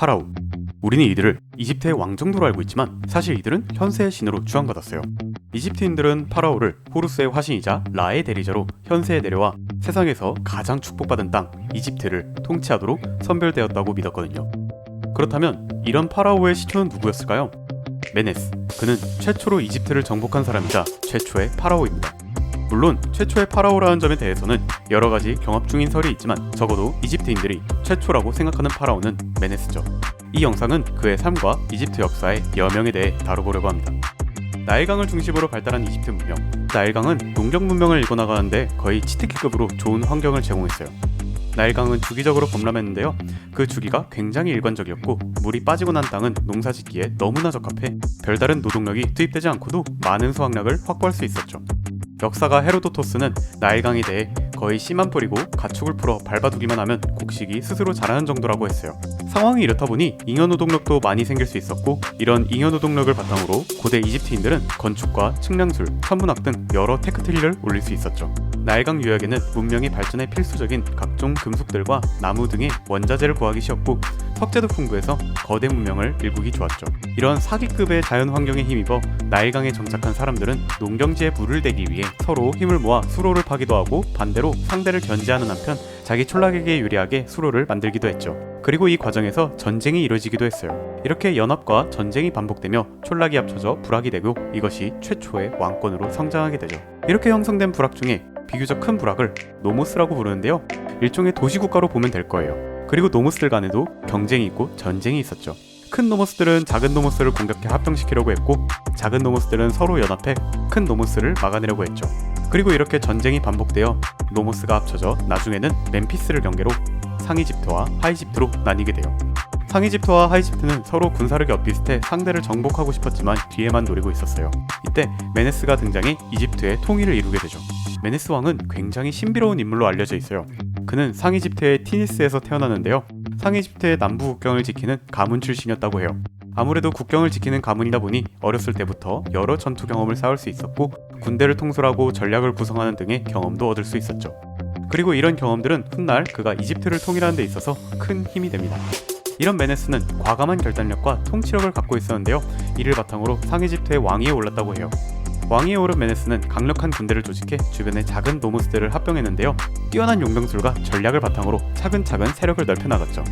파라오. 우리는 이들을 이집트의 왕 정도로 알고 있지만 사실 이들은 현세의 신으로 추앙받았어요. 이집트인들은 파라오를 호루스의 화신이자 라의 대리자로 현세에 내려와 세상에서 가장 축복받은 땅 이집트를 통치하도록 선별되었다고 믿었거든요. 그렇다면 이런 파라오의 시초는 누구였을까요? 메네스. 그는 최초로 이집트를 정복한 사람이자 최초의 파라오입니다. 물론 최초의 파라오라는 점에 대해서는 여러가지 경합 중인 설이 있지만 적어도 이집트인들이 최초라고 생각하는 파라오는 메네스죠. 이 영상은 그의 삶과 이집트 역사의 여명에 대해 다뤄보려고 합니다. 나일강을 중심으로 발달한 이집트 문명. 나일강은 농경 문명을 이끌어나가는데 거의 치트키급으로 좋은 환경을 제공했어요. 나일강은 주기적으로 범람했는데요. 그 주기가 굉장히 일관적이었고 물이 빠지고 난 땅은 농사짓기에 너무나 적합해 별다른 노동력이 투입되지 않고도 많은 수확량을 확보할 수 있었죠. 역사가 헤로도토스는 나일강에 대해 거의 씨만 뿌리고 가축을 풀어 밟아두기만 하면 곡식이 스스로 자라는 정도라고 했어요. 상황이 이렇다 보니 잉여노동력도 많이 생길 수 있었고 이런 잉여노동력을 바탕으로 고대 이집트인들은 건축과 측량술, 천문학 등 여러 테크트리를 올릴 수 있었죠. 나일강 유역에는 문명의 발전에 필수적인 각종 금속들과 나무 등의 원자재를 구하기 쉬웠고 석재도 풍부해서 거대 문명을 일구기 좋았죠. 이런 사기급의 자연 환경에 힘입어 나일강에 정착한 사람들은 농경지에 물을 대기 위해 서로 힘을 모아 수로를 파기도 하고 반대로 상대를 견제하는 한편 자기 촌락에게 유리하게 수로를 만들기도 했죠. 그리고 이 과정에서 전쟁이 이루어지기도 했어요. 이렇게 연합과 전쟁이 반복되며 촌락이 합쳐져 부락이 되고 이것이 최초의 왕권으로 성장하게 되죠. 이렇게 형성된 부락 중에 비교적 큰 부락을 노모스라고 부르는데요. 일종의 도시국가로 보면 될 거예요. 그리고 노모스들 간에도 경쟁이 있고 전쟁이 있었죠. 큰 노모스들은 작은 노모스를 공격해 합병시키려고 했고 작은 노모스들은 서로 연합해 큰 노모스를 막아내려고 했죠. 그리고 이렇게 전쟁이 반복되어 노모스가 합쳐져 나중에는 멤피스를 경계로 상이집트와 하이집트로 나뉘게 돼요. 상이집트와 하이집트는 서로 군사력이 엇비슷해 상대를 정복하고 싶었지만 뒤에만 노리고 있었어요. 이때 메네스가 등장해 이집트의 통일을 이루게 되죠. 메네스 왕은 굉장히 신비로운 인물로 알려져 있어요. 그는 상이집트의 티니스에서 태어났는데요. 상이집트의 남부 국경을 지키는 가문 출신이었다고 해요. 아무래도 국경을 지키는 가문이다 보니 어렸을 때부터 여러 전투 경험을 쌓을 수 있었고 군대를 통솔하고 전략을 구성하는 등의 경험도 얻을 수 있었죠. 그리고 이런 경험들은 훗날 그가 이집트를 통일하는 데 있어서 큰 힘이 됩니다. 이런 메네스는 과감한 결단력과 통치력을 갖고 있었는데요. 이를 바탕으로 상이집트의 왕위에 올랐다고 해요. 왕위에 오른 메네스는 강력한 군대를 조직해 주변의 작은 노모스들을 합병했는데요. 뛰어난 용병술과 전략을 바탕으로 차근차근 세력을 넓혀나갔죠.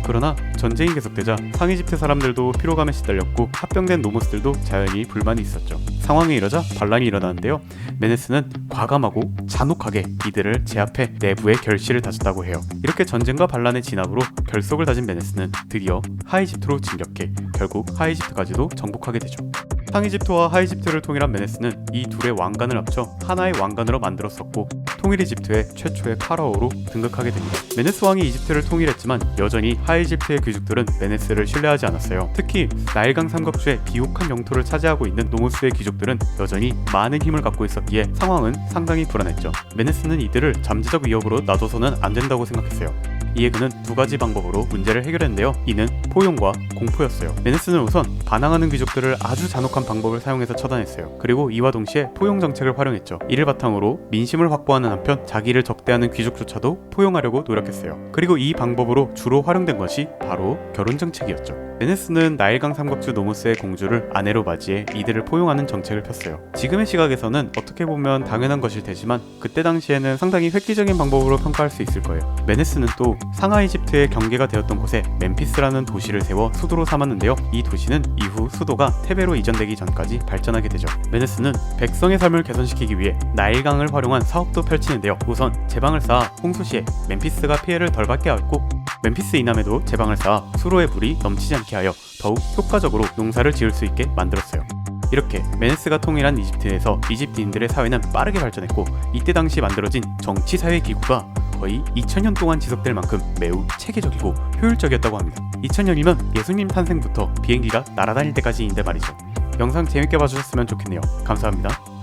그러나 전쟁이 계속되자 상이집트 사람들도 피로감에 시달렸고 합병된 노모스들도 자연히 불만이 있었죠. 상황이 이러자 반란이 일어나는데요. 메네스는 과감하고 잔혹하게 이들을 제압해 내부의 결실을 다졌다고 해요. 이렇게 전쟁과 반란의 진압으로 결속을 다진 메네스는 드디어 하이집트로 진격해 결국 하이집트까지도 정복하게 되죠. 상이집트와 하이집트를 통일한 메네스는 이 둘의 왕관을 합쳐 하나의 왕관으로 만들었었고 통일 이집트의 최초의 파라오로 등극하게 됩니다. 메네스 왕이 이집트를 통일했지만 여전히 하이집트의 귀족들은 메네스를 신뢰하지 않았어요. 특히 나일강 삼각주의 비옥한 영토를 차지하고 있는 노모스의 귀족들은 여전히 많은 힘을 갖고 있었기에 상황은 상당히 불안했죠. 메네스는 이들을 잠재적 위협으로 놔둬서는 안 된다고 생각했어요. 이에 그는 두 가지 방법으로 문제를 해결했는데요. 이는 포용과 공포였어요. 메네스는 우선 반항하는 귀족들을 아주 잔혹한 방법을 사용해서 처단했어요. 그리고 이와 동시에 포용 정책을 활용했죠. 이를 바탕으로 민심을 확보하는 한편 자기를 적대하는 귀족조차도 포용하려고 노력했어요. 그리고 이 방법으로 주로 활용된 것이 바로 결혼 정책이었죠. 메네스는 나일강 삼각주 노모스의 공주를 아내로 맞이해 이들을 포용하는 정책을 폈어요. 지금의 시각에서는 어떻게 보면 당연한 것일 테지만 그때 당시에는 상당히 획기적인 방법으로 평가할 수 있을 거예요. 메네스는 또 상하이집트의 경계가 되었던 곳에 멤피스라는 도시를 세워 수도로 삼았는데요. 이 도시는 이후 수도가 테베로 이전되기 전까지 발전하게 되죠. 메네스는 백성의 삶을 개선시키기 위해 나일강을 활용한 사업도 펼치는데요. 우선 제방을 쌓아 홍수 시에 멤피스가 피해를 덜 받게 하였고 멤피스 이남에도 제방을 쌓아 수로의 물이 넘치지 않게 하여 더욱 효과적으로 농사를 지을 수 있게 만들었어요. 이렇게 메네스가 통일한 이집트에서 이집트인들의 사회는 빠르게 발전했고 이때 당시 만들어진 정치사회 기구가 거의 2000년 동안 지속될 만큼 매우 체계적이고 효율적이었다고 합니다. 2000년이면 예수님 탄생부터 비행기가 날아다닐 때까지인데 말이죠. 영상 재밌게 봐주셨으면 좋겠네요. 감사합니다.